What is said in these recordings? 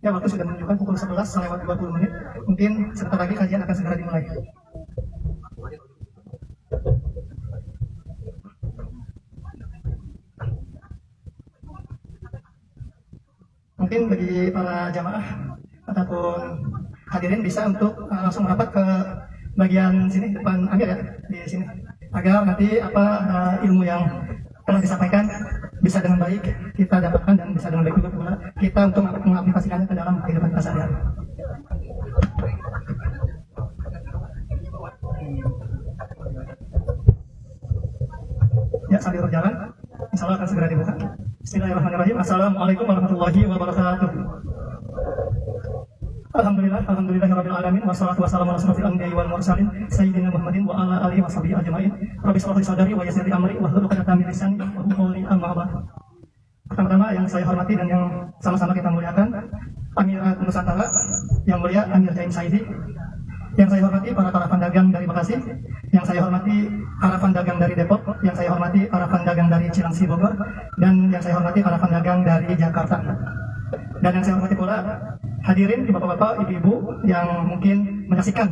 Ya, waktu sudah menunjukkan pukul 11 lewat 20 menit. Mungkin sebentar lagi kajian akan segera dimulai. Mungkin bagi para jamaah ataupun hadirin bisa untuk langsung merapat ke bagian sini depan Amir ya, di sini, agar nanti ilmu yang telah disampaikan bisa dengan baik kita dapatkan dan bisa dengan baik juga pula kita untuk mengaplikasikannya ke dalam kehidupan kita sehari-hari. Ya, sambil berjalan, insya Allah akan segera dibuka. Bismillahirrahmanirrahim. Assalamualaikum warahmatullahi wabarakatuh. Alhamdulillahirabbil alamin wassalatu wassalamu ala asyrofil anbiya'i wal mursalin sayyidina Muhammadin wa ala alihi washabihi ajmain. Rabbi shrah li sadri wa yassir li amri wahlul 'uqdatam min lisani yafqahu qawli. Amma ba'd. Pertama-tama yang saya hormati dan yang sama-sama kita muliakan Amir Nusantara, yang mulia Amir Jain Saidi. Yang saya hormati para harapan dagang dari Bekasi, yang saya hormati harapan dagang dari Depok, yang saya hormati harapan dagang dari Cilengsi Bogor, dan yang saya hormati harapan dagang dari Jakarta. Dan yang saya hormati pula hadirin bapak-bapak, ibu-ibu yang mungkin menyaksikan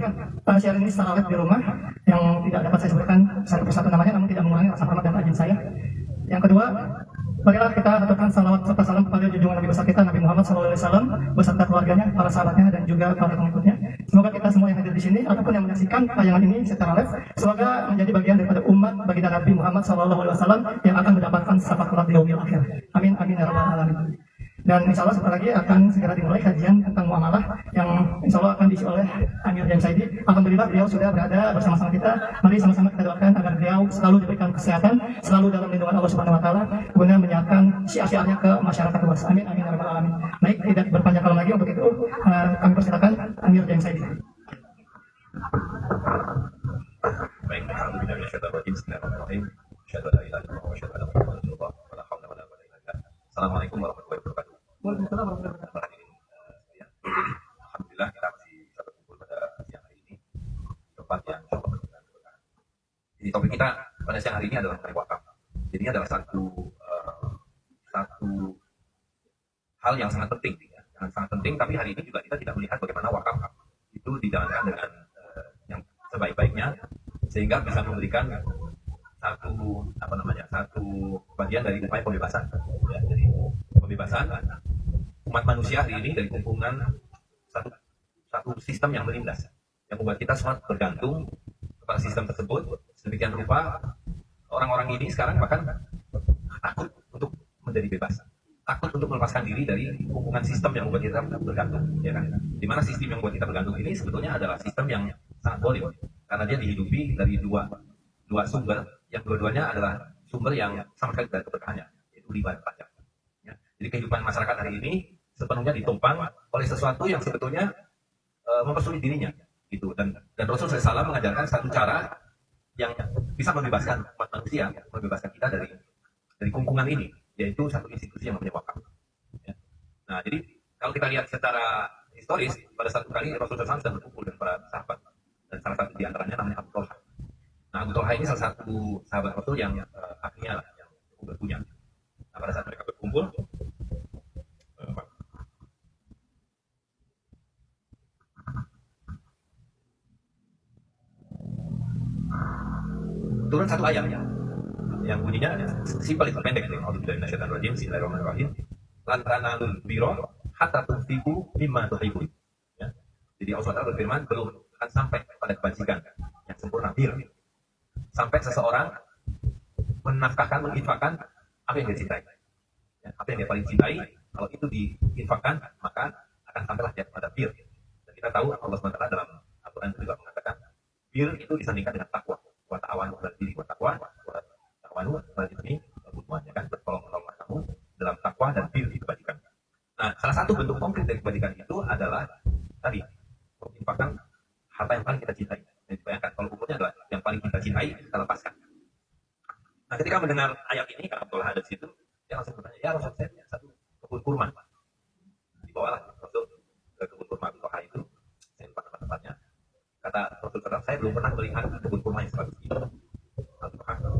siaran ini secara live di rumah, yang tidak dapat saya sebutkan satu persatu namanya, namun tidak mengurangi rasa hormat dan ajin saya. Yang kedua, marilah kita aturkan salawat serta salam kepada junjungan Nabi besar kita Nabi Muhammad SAW beserta keluarganya, para sahabatnya, dan juga para pengikutnya. Semoga kita semua yang hadir di sini ataupun yang menyaksikan tayangan ini secara live, semoga menjadi bagian daripada umat baginda Nabi Muhammad SAW yang akan mendapatkan syafaat di yaumil akhir. Amin amin ya rabbal alamin. Dan insya Allah sebentar lagi akan segera dimulai kajian tentang muamalah yang insya Allah akan diisi oleh Amir Jain Saidi. Alhamdulillah beliau sudah berada bersama-sama kita. Mari sama-sama kita doakan agar beliau selalu diberikan kesehatan, selalu dalam lindungan Allah Subhanahu Wa Taala, guna menyiarkan syiar-syiarnya ke masyarakat luas. Amin amin ya rabbal alamin. Baik, tidak berpanjang kali lagi, untuk itu kami persilakan Amir Jain Saidi. Baik, alhamdulillah minasyaitonir bismillahirrahmanirrahim. Asyhadu an la ilaha illallah wa asyhadu anna Muhammadan rasulullah. Wala haula wala quwwata illa billah. Assalamualaikum warahmatullahi wabarakatuh. Waalaikumsalam warahmatullahi wabarakatuh. Alhamdulillah kita masih bisa berkumpul pada siang hari ini, tempat yang insyaallah berkenan keberkahan. Jadi topik kita pada siang hari ini adalah mengenai wakaf. Jadi ini adalah satu hal yang sangat penting, ya. Yang sangat penting, tapi hari ini juga kita tidak melihat bagaimana wakaf itu dijalankan dengan yang sebaik-baiknya, sehingga bisa memberikan satu bagian dari upaya pembebasan. Ya, jadi pembebasan umat manusia hari ini dari kumpulan satu sistem yang menindas, yang membuat kita semua bergantung kepada sistem tersebut. Sedemikian rupa orang-orang ini sekarang bahkan takut untuk menjadi bebas, takut untuk melepaskan diri dari kumpulan sistem yang membuat kita bergantung, ya kan? Di mana sistem yang membuat kita bergantung ini sebetulnya adalah sistem yang sangat zalim, karena dia dihidupi dari dua sumber, yang dua-duanya adalah sumber yang sama sekali tidak keberkahannya, yaitu riba dan pajak. Ya. Jadi kehidupan masyarakat hari ini sepenuhnya ditumpang oleh sesuatu yang sebetulnya mempersulit dirinya, gitu. Dan Rasul SAW mengajarkan satu cara yang bisa membebaskan umat manusia, membebaskan kita dari kungkungan ini, yaitu satu institusi yang namanya wakaf. Ya. Nah, jadi kalau kita lihat secara historis, pada satu kali Rasulullah SAW sedang berkumpul dengan para sahabat, dan salah satu di antaranya namanya Abu Talha. Nah, Abu Talha ini salah satu sahabat Rasul yang akhirnya yang cukup berpunya. Nah, pada saat mereka berkumpul, turun satu ayat yang bunyinya simpel, itu pendek. A'udzubillahi minasyaitonir rajim. Bismillahirrahmanirrahim. Lan tanalul birra hatta tunfiqu mimma tuhibbun. Ya. Jadi Allah SWT berfirman, belum akan sampai pada kebajikan yang sempurna, bir, sampai seseorang menafkahkan, menginfakkan apa yang dia cintai. Ya, apa yang dia paling cintai, kalau itu diinfakkan, maka akan sampailah dia pada bir. Dan kita tahu Allah SWT dalam Al-Quran juga mengatakan, bir itu disandingkan dengan takwa. Wa ta'awanu 'alal birri wat taqwa, wa ta'awanu 'alal itsmi wal 'udwan, ya kan, bertolong-menolong kamu dalam takwa dan bir di kebajikan. Nah, salah satu bentuk konkret dari kebajikan itu adalah tadi menginfakkan harta yang paling kita cintai. Jadi bayangkan kalau ukurnya adalah yang paling kita cintai, kita lepaskan. Nah, ketika mendengar ayat ini, kalau Abdullah ada di situ, dia langsung bertanya, ya Rasul, saya punya satu kebun kurma. Dibawalah Rasul ke kebun kurma Abdullah itu, saya lupa tempat-tempatnya. Kata Rasul SAW, saya belum pernah melihat kebun kurma yang seperti itu.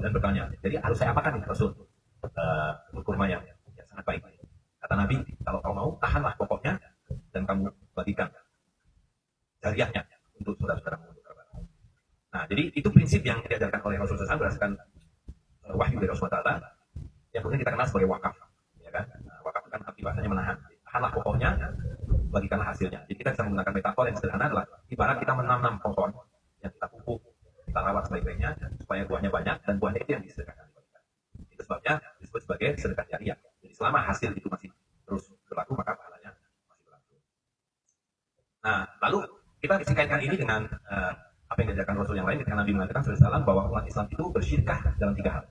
Dan bertanya, jadi harus saya apakan nih Rasul? Kebun kurma yang sangat baik. Kata Nabi, kalau kau mau, tahanlah pokoknya diajarkan oleh Rasulullah SAW berdasarkan wahyu dari Rasulullah SAW, yang kemudian kita kenal sebagai wakaf, ya kan? Nah, wakaf kan arti bahasanya menahan. Tahanlah pokoknya, bagikanlah hasilnya. Jadi kita bisa menggunakan metafor yang sederhana adalah ibarat kita menanam pohon yang kita pupuk, kita rawat sebaik-baiknya supaya buahnya banyak dan buahnya itu yang disedekahkan. Itu sebabnya disebut sebagai sedekah jariah. Jadi selama hasil itu masih terus berlaku maka pahalanya masih berlaku. Nah, lalu kita bisa kaitkan ini dengan apa yang diajarkan Rasul yang lain ketika Nabi mengatakan SAW bahwa umat Islam itu bersyirkah dalam 3 hal.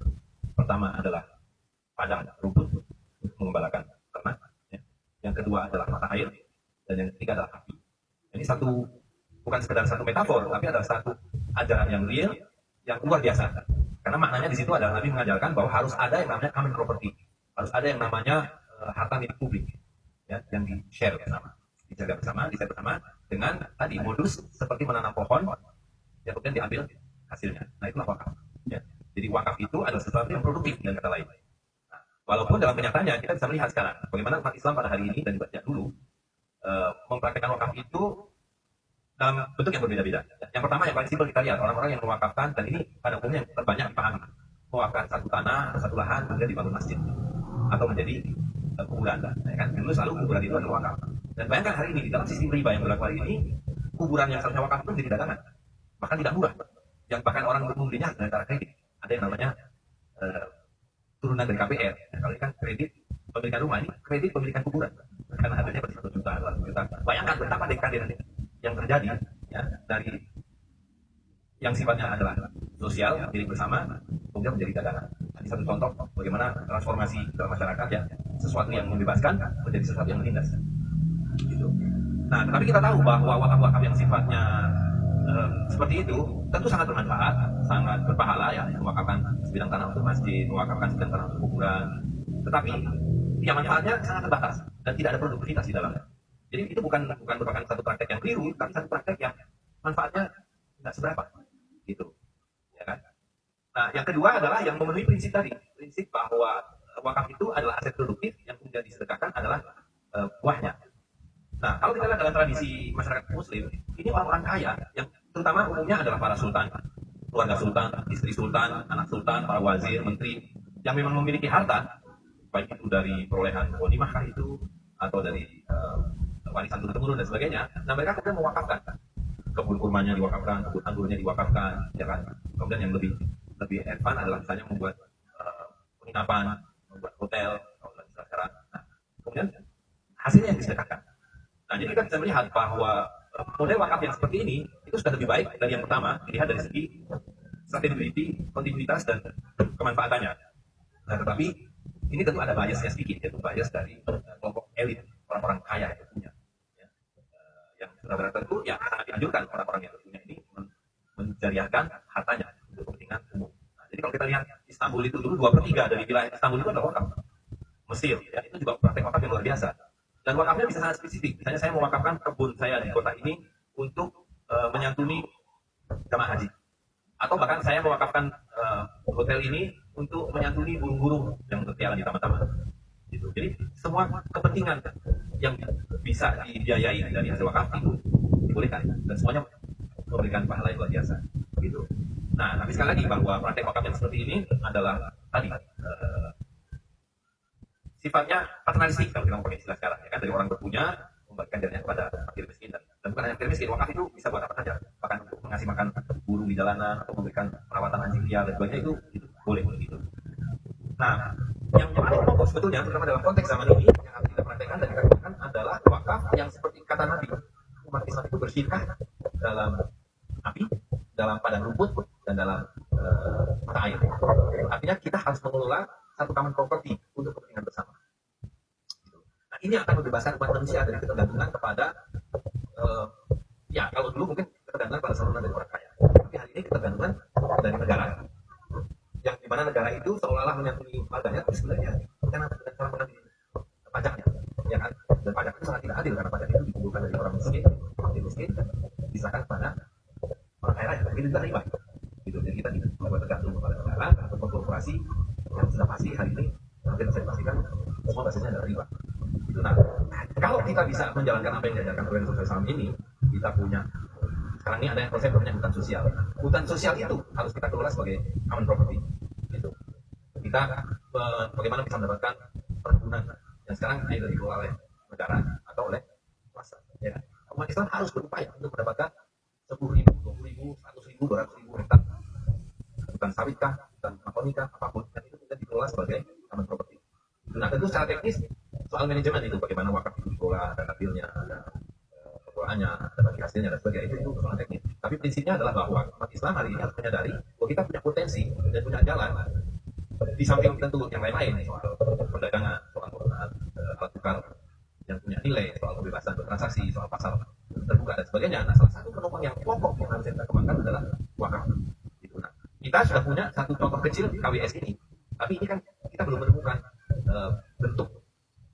Pertama adalah padang rumput mengembalakan ternak, ya. Yang kedua adalah mata air, dan yang ketiga adalah api. Ini bukan sekedar satu metafor, tapi adalah satu ajaran yang real, yang luar biasa. Karena maknanya di situ adalah Nabi mengajarkan bahwa harus ada yang namanya common property, harus ada yang namanya harta milik publik, ya, yang di-share bersama, dijaga bersama, di-share bersama dengan tadi modus seperti menanam pohon, yang kemudian diambil hasilnya. Nah, itulah wakaf. Ya. Jadi wakaf itu adalah sesuatu yang produktif dengan kata lain. Nah, walaupun dalam kenyataannya kita bisa melihat sekarang bagaimana umat Islam pada hari ini dan juga sejak dulu mempraktikkan wakaf itu dalam bentuk yang berbeda-beda. Yang pertama yang paling simpel kita lihat orang-orang yang mewakafkan, dan ini pada umumnya yang terbanyak dipahami, mewakafkan satu tanah atau satu lahan kemudian dibangun masjid atau menjadi kuburan, ya kan? Dulu selalu kuburan itu adalah wakaf. Dan bayangkan hari ini di dalam sistem riba yang berlaku hari ini, kuburan yang seharusnya wakaf itu menjadi dagangan, bahkan tidak murah. Yang bahkan orang membelinya dengan cara kredit. Ada yang namanya turunan dari KPR. Ya, kalau ini kan kredit pemilikan rumah, ini kredit pemilikan kuburan. Karena harganya ber 1 juta, 2 juta. Bayangkan betapa dekadenan yang terjadi, ya, dari yang sifatnya adalah sosial, milik bersama, kemudian menjadi dagangan. Ini satu contoh bagaimana transformasi dalam masyarakat, ya, sesuatu yang membebaskan menjadi sesuatu yang menindas. Gitu. Nah, tetapi kita tahu bahwa wakaf-wakaf yang sifatnya seperti itu tentu sangat bermanfaat, sangat berpahala, ya, mewakafkan sebidang tanah untuk masjid, mewakafkan sebidang tanah untuk kuburan. Tetapi yang manfaatnya sangat terbatas dan tidak ada produktivitas di dalamnya. Jadi itu bukan merupakan satu praktek yang keliru, tapi satu praktek yang manfaatnya tidak seberapa, gitu, ya kan? Nah, yang kedua adalah yang memenuhi prinsip tadi, prinsip bahwa wakaf itu adalah aset produktif yang kemudian disedekahkan adalah buahnya. Nah, kalau kita lihat dalam tradisi masyarakat Muslim, ini orang-orang kaya yang terutama umumnya adalah para sultan, keluarga sultan, istri sultan, anak sultan, para wazir, menteri, yang memang memiliki harta, baik itu dari perolehan ghanimah itu atau dari warisan turun-temurun dan sebagainya. Nah, mereka kemudian mewakafkan, kebun kurmanya diwakafkan, kebun anggurnya diwakafkan, ya kan. Kemudian yang lebih advance adalah misalnya membuat penginapan, membuat hotel, secara. Nah, kemudian hasilnya yang disedekahkan. Nah, jadi kita bisa melihat bahwa model wakaf yang seperti ini itu sudah lebih baik dari yang pertama, dilihat dari segi sustainability, kontinuitas, dan kemanfaatannya. Nah, tetapi ini tentu ada biasnya sedikit, yaitu bias dari kelompok elit, orang-orang kaya yang punya. Ya. Yang sudah tentu ya sangat dianjurkan orang-orang yang punya ini menjariahkan hartanya untuk kepentingan umum. Nah, jadi kalau kita lihat Istanbul itu dulu 2/3 dari wilayah Istanbul itu adalah wakaf. Mesir, ya, itu juga praktek wakaf yang luar biasa. Dan wakafnya bisa sangat spesifik. Misalnya saya mewakafkan kebun saya di kota ini untuk menyantuni jamaah haji. Atau bahkan saya mewakafkan hotel ini untuk menyantuni burung-burung yang berkeliaran di taman-taman. Gitu. Jadi semua kepentingan yang bisa dibiayai dari hasil wakaf itu dibolehkan. Dan semuanya memberikan pahala yang luar biasa. Gitu. Nah, tapi sekali lagi bahwa praktek wakaf yang seperti ini adalah tadi sifatnya paternalistik kalau kita mau pakai istilah sekarang, ya kan, dari orang berpunya membagikan jarinya kepada fakir miskin, dan bukan hanya fakir miskin, wakaf itu bisa buat apa saja, bahkan untuk mengasih makan burung di jalanan atau memberikan perawatan anjing liar dan sebagainya itu boleh begitu. Nah, yang paling pokok sebetulnya terutama dalam konteks zaman ini yang harus kita praktekkan dan kita gunakan adalah wakaf yang seperti kata Nabi, umat Islam itu bersirkah dalam api, dalam padang rumput, dan dalam mata air. Artinya kita harus mengelola satu common property untuk kepentingan bersama. Nah, ini akan membebaskan umat manusia dari ketergantungan kepada ya kalau dulu mungkin ketergantungan pada saluran dari orang kaya, tapi hari ini ketergantungan dari negara, yang dimana negara itu seolah-olah menyantuni warganya, tapi sebenarnya bukan mengambil pajaknya, ya kan? Dan pajak itu sangat tidak adil karena pajak itu dikumpulkan dari orang miskin, dan diserahkan kepada orang kaya raya. Itu juga riba. Gitu. Jadi kita tidak perlu tergantung kepada negara atau korporasi yang sudah pasti hari ini hampir bisa dipastikan semua basisnya adalah riba. Gitu. Nah, kalau kita bisa menjalankan apa yang diajarkan oleh Rasulullah SAW ini, kita punya sekarang ini ada yang konsep namanya hutan sosial. Hutan sosial itu harus kita kelola sebagai common property. Gitu. Kita bagaimana bisa mendapatkan perkebunan yang sekarang hanya dikelola oleh negara atau oleh swasta. Ya. Umat Islam harus berupaya untuk mendapatkan 10.000, 20.000, 100.000, 200.000 hektar hutan sawit kah, hutan makonika, apapun, dan itu kita dikelola sebagai common property. Nah tentu secara teknis soal manajemen itu bagaimana wakaf itu dikelola, ada dapilnya, ada pengelolaannya, ada bagi hasilnya dan sebagainya, itu persoalan teknis. Tapi prinsipnya adalah bahwa umat Islam hari ini harus menyadari bahwa kita punya potensi dan punya jalan di samping tentu yang lain-lain soal perdagangan, soal penggunaan alat tukar yang punya nilai, soal kebebasan bertransaksi, soal pasar terbuka dan sebagainya. Nah salah satu penopang yang pokok yang harus kita kembangkan adalah wakaf. Gitu. Nah, kita sudah punya satu contoh kecil KWS ini, tapi ini kan kita belum menemukan bentuk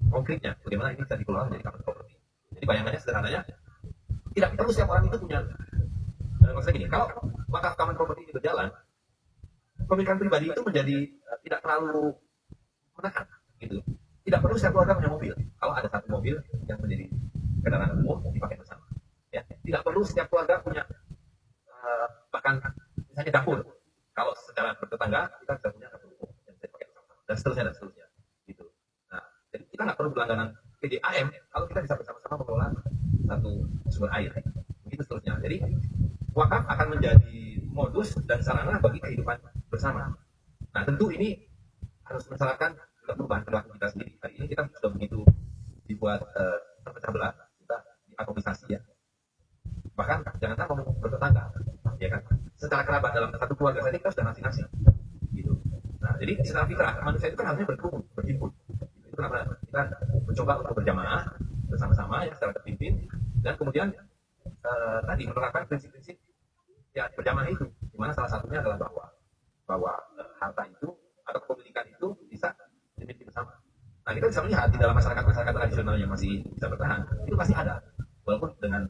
konkretnya bagaimana ini bisa dikelola menjadi common property. Jadi bayangannya sederhananya, tidak perlu setiap orang itu punya maksudnya gini, kalau wakaf common property ini berjalan, pemilikan pribadi itu menjadi tidak terlalu menekan gitu. Tidak perlu setiap keluarga punya mobil. Kalau ada satu mobil yang menjadi kendaraan umum dipakai bersama. Ya, tidak perlu setiap keluarga punya bahkan misalnya dapur. Kalau secara bertetangga kita bisa punya dapur umum yang bisa dipakai bersama dan seterusnya dan seterusnya. Gitu. Nah, jadi kita nggak perlu berlangganan PDAM kalau kita bisa bersama-sama mengelola satu sumber air. Begitu seterusnya. Jadi wakaf akan menjadi modus dan sarana bagi kehidupan bersama. Nah tentu ini harus mensyaratkan perubahan perilaku kita sendiri. Hari ini kita sudah begitu dibuat terpecah belah, kita diatomisasi ya. Bahkan jangan ngomong bertetangga, ya kan? Secara kerabat dalam satu keluarga saja kita sudah nasi-nasi, gitu. Nah jadi secara fitrah manusia itu kan harusnya berkumpul, berhimpun. Itu kenapa kita mencoba untuk berjamaah bersama-sama ya secara terpimpin dan kemudian tadi menerapkan prinsip-prinsip ya berjamaah itu, di mana salah satunya adalah bahwa harta itu atau kepemilikan itu bisa dimiliki bersama. Nah kita bisa melihat di dalam masyarakat tradisional yang masih bisa bertahan itu pasti ada, walaupun dengan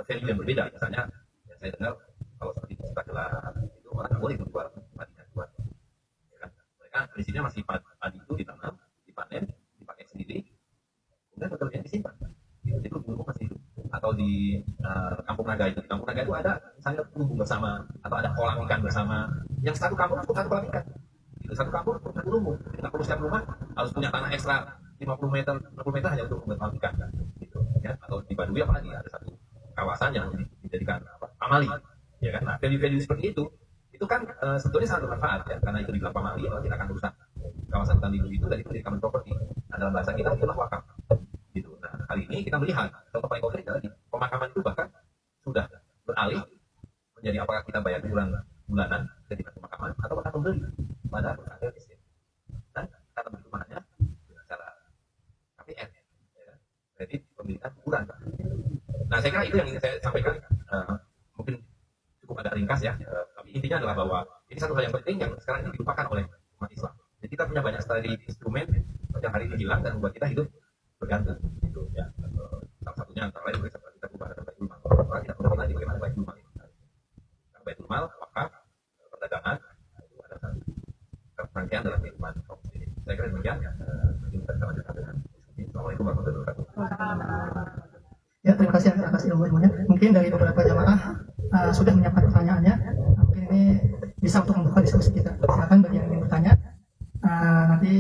value yang berbeda. Misalnya yang saya dengar kalau seperti di Sukagelar itu orang nggak boleh menjual padinya jual, ya kan? Mereka prinsipnya masih padi itu ditanam, dipanen, dipakai sendiri, kemudian betul-betul disimpan. Jadi lumbung masih hidup. Atau di Kampung Naga itu, di Kampung Naga itu ada misalnya lumbung bersama atau ada kolam ikan bersama. Yang satu kampung cukup satu kolam ikan. Itu satu kampung cukup satu lumbung. Tidak perlu setiap rumah harus punya tanah ekstra 50 meter, 60 meter hanya untuk membuat kolam ikan. Gitu, ya. Atau di Baduy apalagi ada satu kawasan yang dijadikan pamali. Ya kan? Nah, value-value seperti itu kan sebetulnya sangat bermanfaat ya, karena itu dibilang pamali, kalau kita akan merusak kawasan hutan lindung itu dari common property. Nah, dalam bahasa kita itulah wakaf. Gitu. Nah, hari ini kita melihat contoh paling konkret adalah di pemakaman itu bahkan sudah beralih menjadi apakah kita bayar iuran bulanan ketika pemakaman atau kita membeli pada perusahaan real estate. Dan kita membeli rumahnya dengan cara KPR, ya, kredit pemilikan kuburan. Nah, saya kira itu yang ingin saya sampaikan. Mungkin cukup agak ringkas ya, tapi intinya adalah bahwa ini satu hal yang penting yang sekarang ini dilupakan oleh umat Islam. Jadi kita punya banyak sekali instrumen yang hari ini hilang dan membuat kita hidup bergantung. Gitu, ya. Salah satunya antara lain kita ubah dengan Baitul Mal. Orang tidak perlu lagi bagaimana Baitul Mal itu. Baitul Mal, wakaf, perdagangan, itu ada satu rangkaian dalam kehidupan kaum muslimin. Saya kira demikian. Mungkin kita lanjutkan dengan diskusi. Assalamualaikum warahmatullahi wabarakatuh. Ya, terima kasih atas ilmunya. Mungkin dari beberapa jamaah sudah menyiapkan pertanyaannya. Mungkin ini bisa untuk membuka diskusi kita. Silakan bagi yang ingin bertanya. Nanti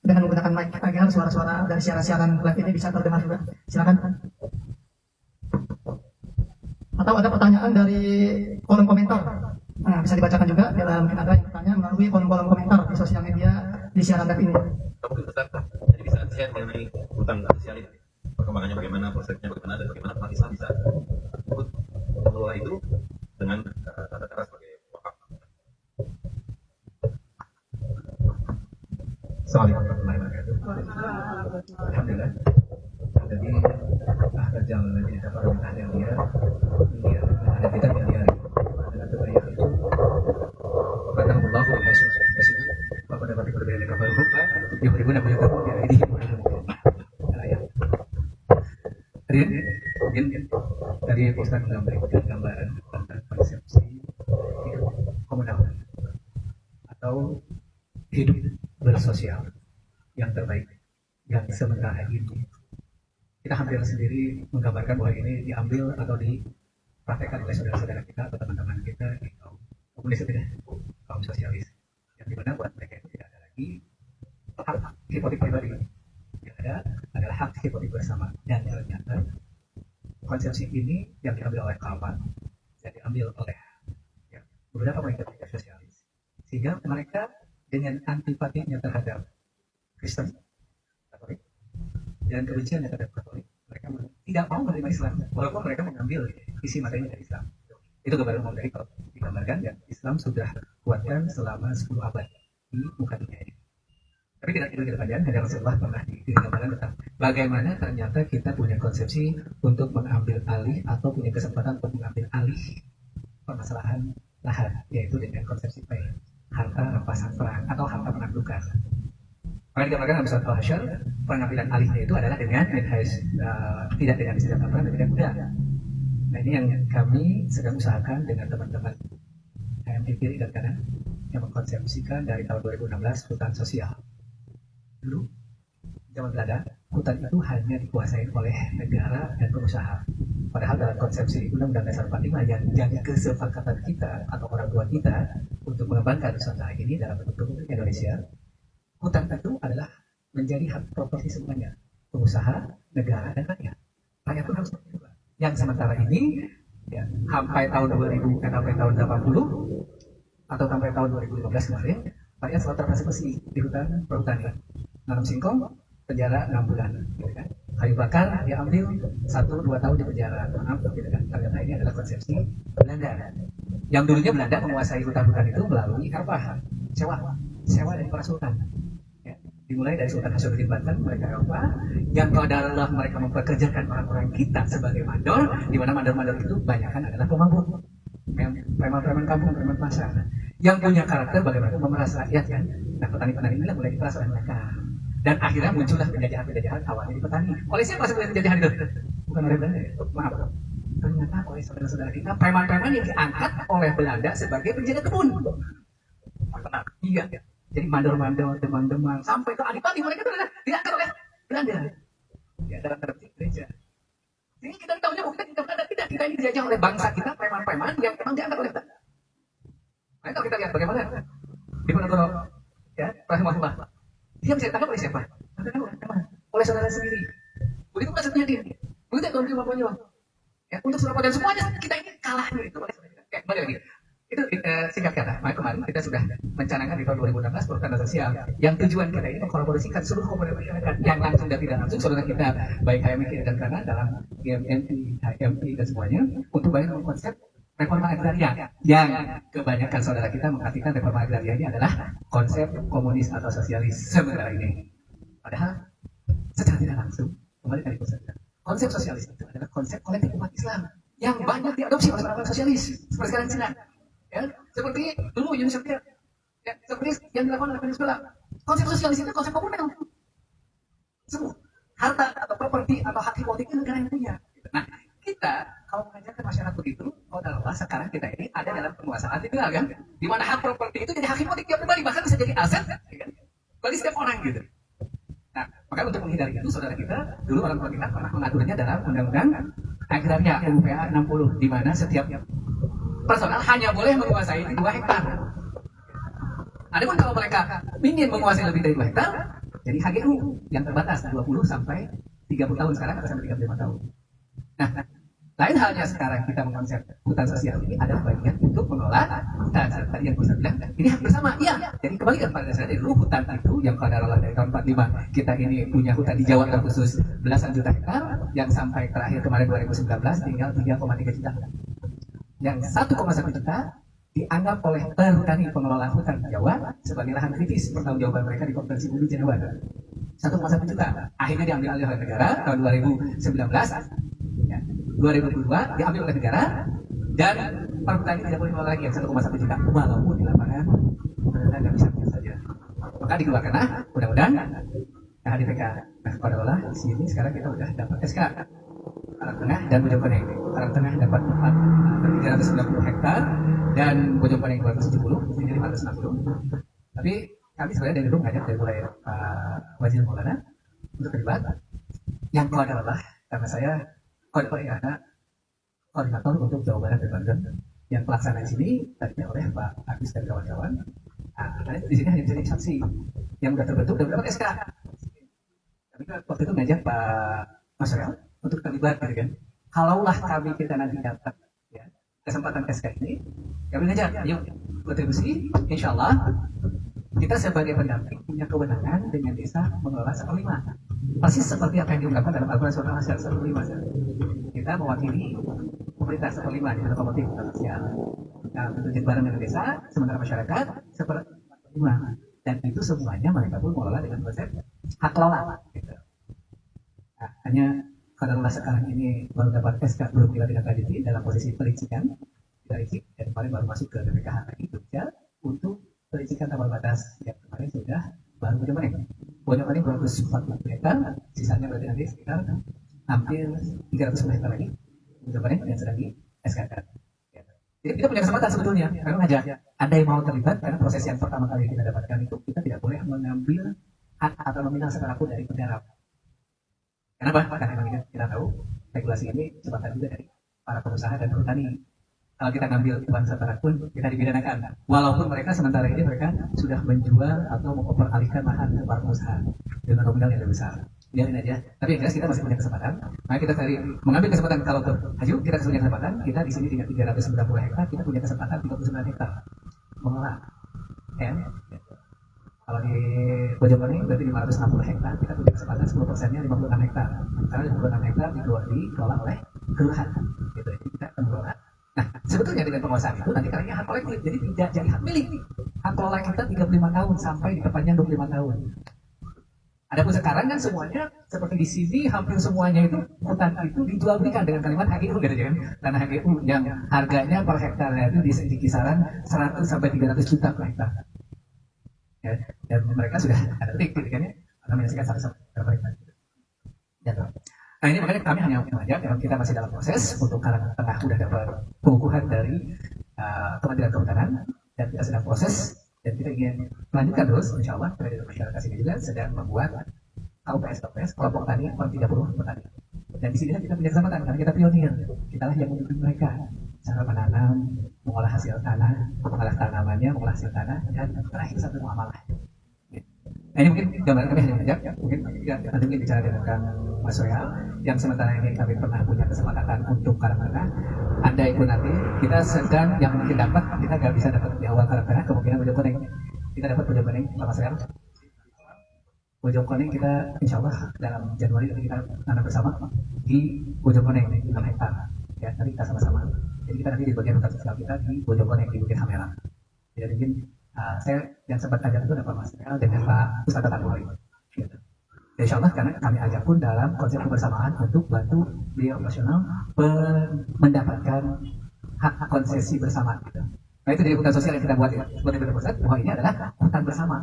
dengan menggunakan mic agar suara-suara dari siaran live ini bisa terdengar juga. Silakan. Atau ada pertanyaan dari kolom komentar. Nah, bisa dibacakan juga bila mungkin ada yang bertanya melalui kolom-kolom komentar di sosial media di siaran live ini. Mungkin Ustaz, jadi bisa share mengenai hutan sosial ini. Perkembangannya bagaimana, prosesnya bagaimana, dan bagaimana umat Islam bisa ikut mengelola itu dengan tata cara sebagai wakaf. Assalamualaikum warahmatullahi wabarakatuh. Alhamdulillah. Jadi kerja menjadi pemerintah yang dia ada kita yang dia dengan kebaikan itu kata Allah Yesus Yesus Bapak dapat berbeda kabar rupa yang berguna punya kamu dia ini mungkin tadi Ustaz memberikan gambaran tentang konsepsi hidup komunal atau hidup bersosial yang terbaik yang sementara ini kita hampir sendiri menggambarkan bahwa ini diambil atau dipraktekkan oleh saudara-saudara kita atau teman-teman kita di kaum komunis itu ya, kaum sosialis, yang dimana buat mereka itu tidak ada lagi hak hipotek pribadi, yang ada adalah hak hipotek bersama. Dan ternyata konsepsi ini yang diambil oleh Kalman dan diambil oleh ya, beberapa mereka sosialis, sehingga mereka dengan antipatinya terhadap Kristen Katolik dan kebenciannya terhadap Katolik, mereka tidak mau menerima Islam walaupun mereka mengambil isi materi dari Islam. Itu gambaran umum dari kalau digambarkan, dan Islam sudah kuatkan selama 10 abad di muka dunia ini. Tapi tidak itu kita panjang, ada Rasulullah pernah digambarkan tentang bagaimana ternyata kita punya konsepsi untuk mengambil alih atau punya kesempatan untuk mengambil alih permasalahan lahan, yaitu dengan konsepsi harta rampasan perang atau harta penaklukan. Maka digambarkan dalam surat Al-Hasyr, pengambilan alihnya itu adalah dengan tidak dengan senjata perang dan tidak mudah. Nah, ini yang kami sedang usahakan dengan teman-teman HMI kiri dan kanan yang mengkonsepsikan dari tahun 2016 hutan sosial. Dulu, zaman Belanda, hutan itu hanya dikuasai oleh negara dan pengusaha. Padahal dalam konsepsi Undang-Undang Dasar 45 yang jadi kesepakatan kita atau orang tua kita untuk mengembangkan Nusantara ini dalam bentuk Republik Indonesia, hutan itu adalah menjadi hak properti semuanya, pengusaha, negara, dan rakyat. Rakyat pun harus seperti itu. Yang sementara ini ya, sampai tahun 2000 sampai tahun 80 atau sampai tahun 2015 kemarin, rakyat selalu terpasang di hutan perhutanian. Nanam singkong, penjara 6 bulan, gitu kan. Kayu bakar diambil 1-2 tahun di penjara. Gitu kan. Ternyata ini adalah konsepsi Belanda. Yang dulunya Belanda menguasai hutan-hutan itu melalui apa? Sewa dari para sultan. Ya. Dimulai dari Sultan Hasanuddin Banten, mereka Eropa, yang adalah mereka mempekerjakan orang-orang kita sebagai mandor, di mana mandor-mandor itu kebanyakan adalah pemabuk, preman-preman kampung, preman pasar, yang punya karakter bagaimana memeras rakyat kan. Nah, petani-petani inilah mulai diperas oleh mereka. Dan akhirnya muncullah penjajahan-penjajahan awalnya di petani. Oleh siapa sebenarnya penjajahan itu? Bukan oleh Belanda, maaf. Ternyata oleh saudara-saudara kita, preman-preman yang diangkat oleh Belanda sebagai penjaga kebun. Iya, ya. Jadi mandor-mandor, demang-demang, sampai ke adipati mereka itu adalah diangkat oleh Belanda. Ya, dalam tertib gereja. Jadi kita tahunya bahwa kita tidak Belanda, tidak. Kita ini dijajah oleh bangsa kita, preman-preman yang memang diangkat oleh Belanda. Nah, kalau kita lihat bagaimana di Ponorogo, ya, rahimahullah, dia bisa ditangkap oleh siapa? Oleh saudara sendiri. Begitu pula satunya dia. Begitu kalau dia mampunya, ya, untuk Surabaya dan semuanya kita ini kalah itu oleh saudara kita. Kayak kembali lagi. Itu singkat kata, kemarin kita sudah mencanangkan di tahun 2016 program sosial yang tujuan kita ini mengkolaborasikan seluruh komponen masyarakat yang langsung dan tidak langsung saudara kita baik HMI kiri dan kanan dalam GMNI, HMI dan semuanya untuk banyak konsep reforma agraria yang kebanyakan saudara kita mengartikan reforma agraria ini adalah konsep komunis atau sosialis sebenarnya ini. Padahal secara tidak langsung kembali tadi konsep sosialis itu adalah konsep kolektif umat Islam yang banyak diadopsi oleh orang-orang sosialis seperti sekarang Cina. Ya, seperti dulu Uni Soviet, ya, seperti yang dilakukan oleh Venezuela. Konsep sosialis itu konsep komunal. Semua harta atau properti atau hak hipotek itu negara yang punya. Nah, kita kalau mengajarkan masyarakat begitu, adalah sekarang kita ini ada dalam penguasaan tinggal kan, di mana hak properti itu jadi hak hipotek tiap pribadi, bahkan bisa jadi aset, kan? Bagi setiap orang gitu. Nah, maka untuk menghindari itu, saudara kita dulu orang tua kita pernah mengaturnya dalam Undang-Undang Agraria UPA 60, di mana setiap personal hanya boleh menguasai 2 hektar. Adapun kalau mereka ingin menguasai lebih dari 2 hektar, jadi HGU yang terbatas 20 sampai 30 tahun sekarang atau sampai 35 tahun. Nah, lain halnya sekarang kita mengkonsep hutan sosial ini adalah bagian untuk mengelola hutan. Tadi yang bisa bilang, ini hak bersama. Iya, jadi kembali kepada dasarnya dulu hutan itu yang pada Allah dari tahun 45 kita ini punya hutan di Jawa terkhusus belasan juta hektar, yang sampai terakhir kemarin 2019 tinggal 3,3 juta. Yang 1,1 juta dianggap oleh perhutani pengelola hutan Jawa sebagai lahan kritis pertanggungjawaban mereka di Konvensi Bulu Jawa. 1,1 juta akhirnya diambil alih oleh negara tahun 2019, ya, 2022 diambil oleh negara, dan perhutani tidak boleh mengelola lagi yang 1,1 juta walaupun di lapangan mereka nggak bisa saja. Maka dikeluarkanlah undang-undang HDPK. Nah, pada Allah di sini sekarang kita sudah dapat SK. Karang Tengah dan Bojongkoneng. Karang Tengah dapat 390 hektar dan Bojongkoneng 270, jadi 560. Tapi kami sebenarnya dari dulu ngajak dari mulai Pak Wazir Maulana untuk terlibat. Yang kedua adalah karena saya koordinator untuk Jawa Barat dan Banten. Yang pelaksana di sini tadinya oleh Pak Agus dan kawan-kawan. Nah, di sini hanya menjadi saksi yang sudah terbentuk dan mendapat SK. Kami waktu itu ngajak Pak Mas Rel untuk terlibat gitu kan. Kalaulah kita nanti dapat ya, kesempatan SK ini, kami ngajak, yuk kontribusi, insya Allah kita sebagai pendamping punya kewenangan dengan desa mengelola 1/5. Persis seperti apa yang diungkapkan dalam Al-Quran surah Al-Hasyr 1/5. Kita mewakili pemerintah 1/5 di dalam kompetisi sosial. Nah, bekerja bareng dengan desa, sementara masyarakat 1/5. Dan itu semuanya mereka pun mengelola dengan konsep hak kelola. Gitu. Nah, hanya karena sekarang ini baru dapat SK, belum kita tidak lanjuti dalam posisi perizinan, dan kemarin baru masuk ke BPKH lagi Jogja untuk perizinan tambal batas yang kemarin sudah baru Bojong Maning 240 hektar, sisanya berarti nanti sekitar hampir 300 hektar lagi Bojong Maning yang sedang di SK. Jadi kita punya kesempatan sebetulnya, karena ngajak Anda yang mau terlibat, karena proses yang pertama kali kita dapatkan itu kita tidak boleh mengambil hak atau nominal sekalipun dari pendarap. Kenapa? Karena memang kita tahu regulasi ini jembatan juga dari para pengusaha dan petani. Kalau kita ngambil uang seperak pun kita dipidanakan. Walaupun mereka sementara ini mereka sudah menjual atau memperalihkan lahan ke para pengusaha dengan nominal yang lebih besar. Biarin aja. Tapi yang jelas kita masih punya kesempatan. Nah kita tadi mengambil kesempatan kalau berhaju kita punya kesempatan. Kita di sini dengan 390 hektar kita punya kesempatan 39 hektar mengelola. Kalau di Bojong Maning berarti 560 hektar, kita punya kesempatan 10%-nya 56 hektar. Karena 56 hektar dikelola oleh kelurahan. Gitu. Jadi kita mengelola. Nah, sebetulnya dengan penguasaan itu nanti karena hak kolektif, jadi tidak jadi hak milik. Hak kelola kita 35 tahun sampai diperpanjang 25 tahun. Adapun sekarang kan semuanya seperti di sini hampir semuanya itu hutan itu dijual belikan dengan kalimat HGU gitu kan. Tanah HGU yang harganya per hektarnya itu di kisaran 100 sampai 300 juta per hektar. Ya, dan mereka sudah ada titik gitu kan ya, menyaksikan sama-sama berapa hektar. Ya, nah ini makanya kami hanya mengajak, kita masih dalam proses untuk Karang Tengah sudah dapat pengukuhan dari Kementerian Kehutanan dan kita sedang proses dan kita ingin melanjutkan terus, insya Allah dari masyarakat sini juga sedang membuat KUPS kelompok tani 30 petani. Dan di sini kita punya kesempatan karena kita pionir, kita lah yang membimbing mereka cara menanam, mengolah hasil tanah, mengolah tanamannya, mengolah hasil tanah, dan terakhir satu muamalah. Nah ini mungkin gambaran kami hanya mengajak, mungkin nanti mungkin bicara dengan Kang Mas Royal, yang sementara ini kami pernah punya kesempatan untuk Karang Tengah. Anda ikut nanti, kita sedang yang mungkin dapat, kita nggak bisa dapat di awal Karang Tengah, kemungkinan Bojong Maning. Kita dapat Bojong Maning, Pak Mas Royal. Bojong Maning kita insya Allah dalam Januari nanti kita nanam bersama di Bojong Maning 6 hektar. Ya, nanti kita sama-sama. Jadi kita nanti di bagian hutan sosial kita di Bojong Maning di Bukit Hamera. Jadi mungkin saya yang sempat ajak itu ada Pak Mas Royal dan Pak Ustadz Tanwari. Gitu. Insya Allah karena kami ajak pun dalam konsep kebersamaan untuk bantu beliau operasional mendapatkan hak konsesi bersama. Gitu. Nah itu dari hutan sosial yang kita buat ya. Seperti Bapak Ustadz, bahwa ini adalah hutan bersama,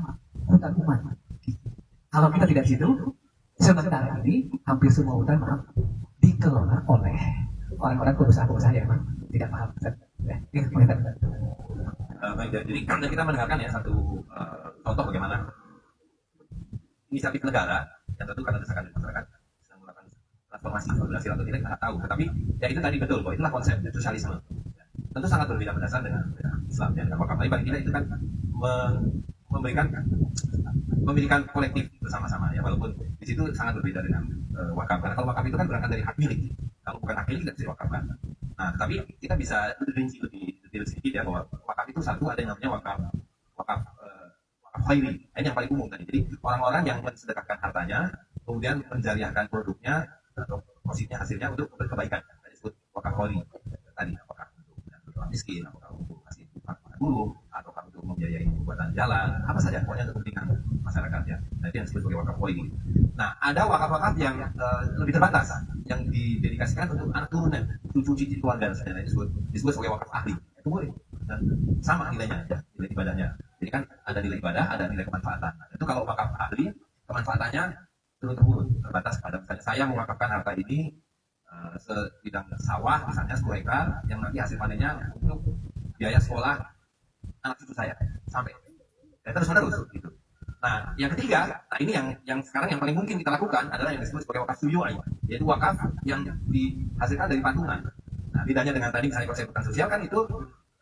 hutan umat. Kalau kita tidak situ, sementara ini hampir semua hutan dikelola oleh orang-orang pengusaha-pengusaha yang memang tidak paham. Ya, baik, jadi kita mendengarkan ya satu contoh bagaimana inisiatif negara yang tentu karena desakan dari masyarakat sedang melakukan transformasi berhasil atau tidak kita tahu, tetapi ya itu tadi betul bahwa itulah konsep sosialisme. Tentu sangat berbeda berdasar dengan Islam dan wakaf. Tapi paling tidak itu kan memberikan kolektif bersama-sama ya, walaupun di situ sangat berbeda dengan wakaf. Karena kalau wakaf itu kan berangkat dari hak milik. Kalau bukan hak milik tidak bisa diwakafkan. Nah, tapi kita bisa rinci lebih detail sedikit ya bahwa wakaf itu satu ada yang namanya wakaf khairi. Ini yang paling umum tadi. Jadi orang-orang yang mensedekahkan hartanya, kemudian menjariahkan produknya atau profitnya hasilnya untuk berkebaikan. Tadi disebut wakaf khairi. Tadi apakah untuk orang miskin, apakah untuk kasih guru, ataukah untuk membiayai pembuatan jalan, apa saja pokoknya untuk kepentingan masyarakat ya. Nah, itu yang disebut sebagai wakaf khairi. Nah, ada wakaf-wakaf yang lebih terbatas yang didedikasikan untuk anak turunan, cucu-cucu keluarga saja. Nah, disebut sebagai wakaf ahli. Itu boleh. Dan sama nilainya ya, nilai ibadahnya. Jadi kan ada nilai ibadah, ada nilai kemanfaatan. Nah, itu kalau wakaf ahli, kemanfaatannya turun-temurun, terbatas pada misalnya saya mewakafkan harta ini sebidang sawah misalnya 10 hektar yang nanti hasil panennya untuk biaya sekolah anak cucu saya sampai dan terus menerus gitu. Nah, yang ketiga, nah ini yang sekarang yang paling mungkin kita lakukan adalah yang disebut sebagai wakaf suyu'i, yaitu wakaf yang dihasilkan dari patungan. Nah, bedanya dengan tadi misalnya konsep hutan sosial kan itu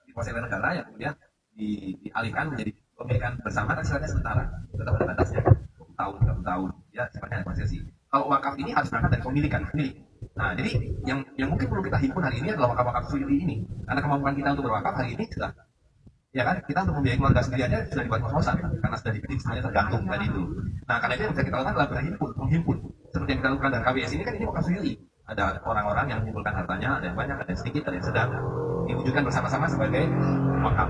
dikuasai oleh negara yang kemudian dialihkan menjadi pemilikan bersama kan sifatnya sementara, tetap ada batasnya 20 tahun, 30 tahun, ya sifatnya ada konsesi. Kalau wakaf ini harus berangkat dari pemilikan milik. Nah, jadi yang mungkin perlu kita himpun hari ini adalah wakaf-wakaf suyuti ini. Karena kemampuan kita untuk berwakaf hari ini sudah, ya kan, kita untuk membiayai keluarga sendiri aja sudah dibuat kos-kosan kan? Karena sudah dibidik semuanya tergantung tadi itu. Nah, karena itu yang bisa kita lakukan adalah menghimpun. Seperti yang kita lakukan dari KBS ini kan ini wakaf suyuti. Ada orang-orang yang mengumpulkan hartanya, ada yang banyak, ada yang sedikit, ada yang sedang, diwujudkan bersama-sama sebagai wakaf.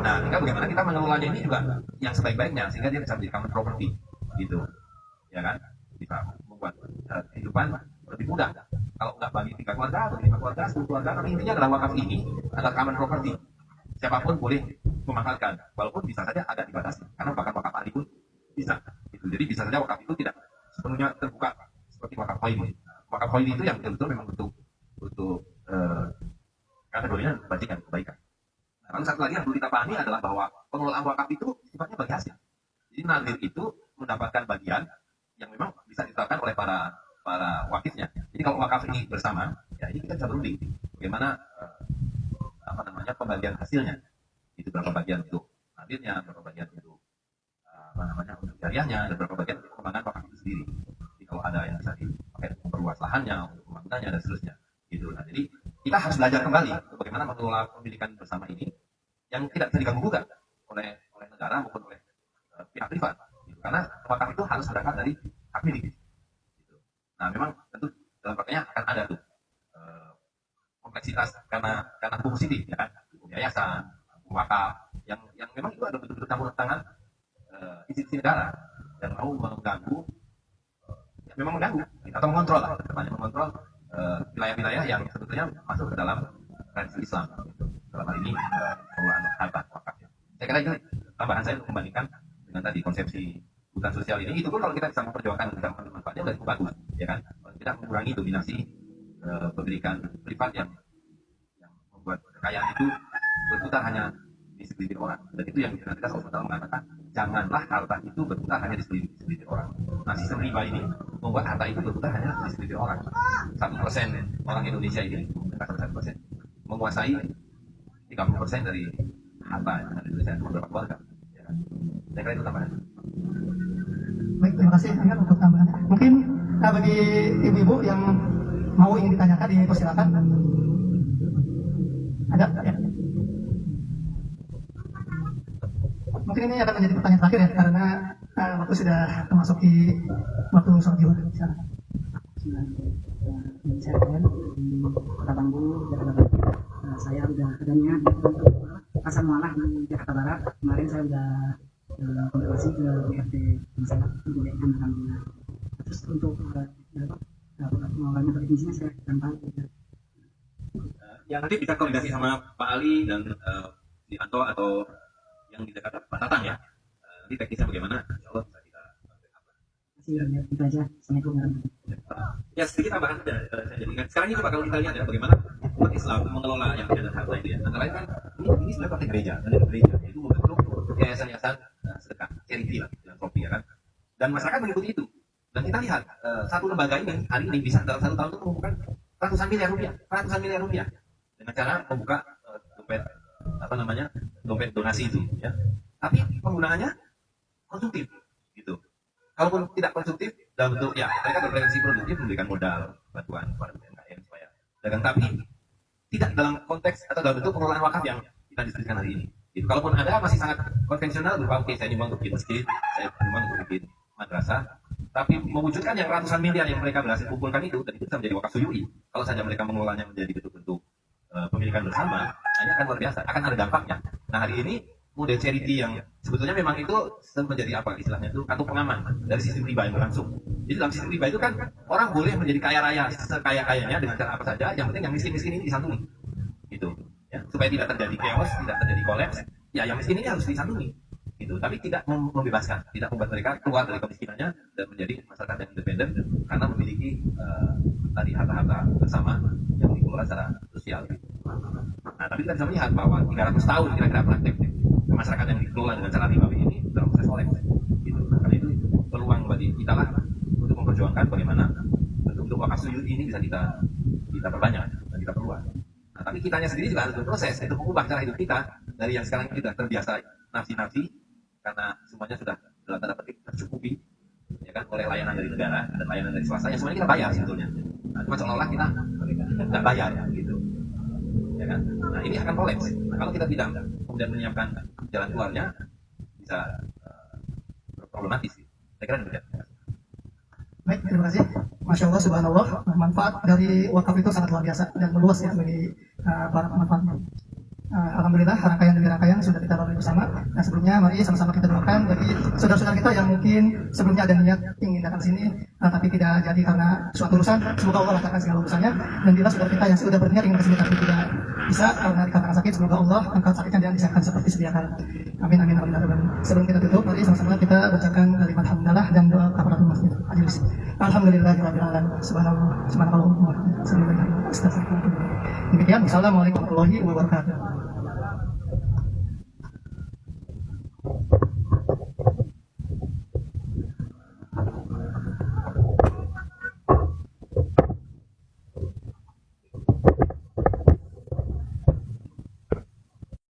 Nah, tinggal bagaimana kita mengelolanya ini juga yang sebaik-baiknya sehingga dia bisa menjadi common property, gitu, ya kan? Bisa membuat kehidupan lebih mudah. Kalau nggak bagi 3 keluarga atau 5 keluarga, 10 keluarga, tapi intinya adalah wakaf ini adalah common property. Siapapun boleh memanfaatkan, walaupun bisa saja agak dibatasi, karena bahkan wakaf ahli pun bisa. Gitu. Jadi bisa saja wakaf itu tidak sepenuhnya terbuka seperti wakaf khairi. Wakaf khairi itu yang betul-betul memang untuk kategorinya kebajikan, kebaikan. Nah, lalu satu lagi yang perlu kita pahami adalah bahwa pengelolaan wakaf itu sifatnya bagi hasil. Jadi nadir itu mendapatkan bagian yang memang bisa ditetapkan oleh para wakifnya. Jadi kalau wakaf ini bersama, ya ini kita bisa berunding bagaimana pembagian hasilnya. Itu berapa bagian untuk nadirnya, berapa bagian untuk untuk jariahnya, dan berapa bagian untuk pengembangan wakaf itu sendiri. Jadi kalau ada yang bisa dipakai untuk memperluas lahannya, untuk pembangunannya dan seterusnya. Gitu. Nah, jadi kita harus belajar kembali bagaimana mengelola pemilikan bersama ini yang tidak bisa diganggu gugat oleh negara maupun oleh pihak privat. Gitu. Karena wakaf itu harus berangkat dari hak milik. Gitu. Nah, memang tentu dalam prakteknya akan ada tuh kompleksitas karena fungsi ya kan, yayasan, wakaf yang memang itu ada betul-betul campur tangan institusi negara yang mau mengganggu, memang mengganggu atau mengontrol lah, mengontrol wilayah-wilayah yang sebetulnya masuk ke dalam tradisi Islam, gitu. Dalam hal ini pengelolaan harta wakaf. Saya kira itu tambahan saya untuk membandingkan dengan tadi konsepsi hutan sosial ini. Itu pun kalau kita bisa memperjuangkan dan manfaatnya sudah cukup bagus, ya kan? Kalau kita mengurangi dominasi pemilikan privat yang membuat kekayaan itu berputar hanya di segelintir orang. Dan itu yang kita selalu mengatakan, janganlah harta itu berputar hanya di segelintir orang. Nah, sistem riba ini membuat harta itu berputar hanya di segelintir orang. 1% orang Indonesia ini, 1% menguasai 30% dari harta yang ada di Indonesia, beberapa keluarga. Ya kan? Saya kira itu tambahan. Baik, terima kasih Angga untuk tambahannya. Mungkin bagi ibu-ibu yang mau ingin ditanyakan, dipersilakan. Ada? Ya. Mungkin ini akan menjadi pertanyaan terakhir ya, karena waktu sudah memasuki waktu sholat Jumat. Silakan. Saya di Kota Bandung, Jakarta Barat. Saya sudah adanya di Pasar Mualah di Jakarta Barat. Kemarin saya sudah konfirmasi ke BRT saya menjadikan alhamdulillah. Terus untuk pengelolaannya definisinya saya akan tahu. Ya nanti bisa koordinasi sama Pak Ali dan di Anto atau yang di Jakarta Pak Tatang ya. Nanti teknisnya bagaimana? Insya Allah bisa kita itu aja. Assalamualaikum warahmatullahi. Ya sedikit tambahan saja saya jadikan. Sekarang ini Pak, kalau kita lihat ya bagaimana umat Islam mengelola yang ada dan harta itu ya. Antara lain kan ini sebenarnya praktek gereja, dan gereja itu membentuk yayasan-yayasan sedekah, charity lah, filantropi ya kan. Dan masyarakat mengikuti itu. Dan kita lihat satu lembaga ini hari ini bisa dalam 1 tahun itu mengumpulkan ratusan miliar rupiah dengan cara membuka dompet donasi itu ya. Tapi penggunaannya konsumtif gitu. Kalaupun tidak konsumtif dalam bentuk ya mereka berpretensi produktif, memberikan modal bantuan kepada UMKM supaya dagang, tapi tidak dalam konteks atau dalam bentuk pengelolaan wakaf yang kita diskusikan hari ini. Gitu. Kalaupun ada masih sangat konvensional berupa oke saya nyumbang untuk bikin masjid, saya nyumbang untuk bikin madrasah, tapi mewujudkan yang ratusan miliar yang mereka berhasil kumpulkan itu, dan itu bisa menjadi wakaf suyui. Kalau saja mereka mengelolanya menjadi bentuk-bentuk pemilikan bersama, ini akan luar biasa, akan ada dampaknya. Nah hari ini model charity yang sebetulnya memang itu menjadi apa istilahnya itu kantung pengaman dari sistem riba yang berlangsung. Jadi dalam sistem riba itu kan orang boleh menjadi kaya raya sekaya-kayanya dengan cara apa saja, yang penting yang miskin-miskin ini disantuni. Gitu. Ya, supaya tidak terjadi chaos, tidak terjadi kolaps, ya yang miskin ini harus disantuni. Gitu. Tapi tidak membebaskan, tidak membuat mereka keluar dari kemiskinannya dan menjadi masyarakat yang independen karena memiliki tadi harta-harta bersama yang dikelola secara sosial. Nah, tapi kita bisa melihat bahwa 300 tahun kira-kira praktek masyarakat yang dikelola dengan cara ribawi ini dalam proses kolaps. Gitu. Nah, karena itu peluang bagi kita lah untuk memperjuangkan bagaimana bentuk-bentuk wakaf suyui ini bisa kita perbanyak dan kita perluas. tapi kitanya sendiri juga harus berproses untuk mengubah cara hidup kita dari yang sekarang kita terbiasa nafsi-nafsi karena semuanya sudah dalam tanda petik tercukupi, ya kan, oleh layanan dari negara dan layanan dari swasta yang semuanya kita bayar sebetulnya. Nah, cuma seolah-olah kita nggak bayar, gitu, ya kan. Nah ini akan kolaps. Nah, kalau kita tidak kemudian menyiapkan jalan keluarnya, bisa problematis. Saya kira demikian. Baik, terima kasih. Masya Allah, subhanallah, manfaat dari wakaf itu sangat luar biasa dan meluas ya bagi para pemanfaatnya. Alhamdulillah, rangkaian demi rangkaian sudah kita lalui bersama. Nah sebelumnya mari sama-sama kita doakan bagi saudara-saudara kita yang mungkin sebelumnya ada niat ingin datang ke sini, tapi tidak jadi karena suatu urusan. Semoga Allah lancarkan segala urusannya. Dan bila saudara kita yang sudah berniat ingin ke sini tapi tidak bisa karena dikarenakan sakit, semoga Allah angkat sakitnya dan disahkan seperti sedia kala. Amin amin amin amin. Sebelum kita tutup, mari sama-sama kita bacakan kalimat hamdalah dan doa kafaratul masjid. Ajilis. Alhamdulillahirabbil alamin. Subhanallah, subhanallah, astagfirullah. Demikian, wassalamualaikum warahmatullahi wabarakatuh.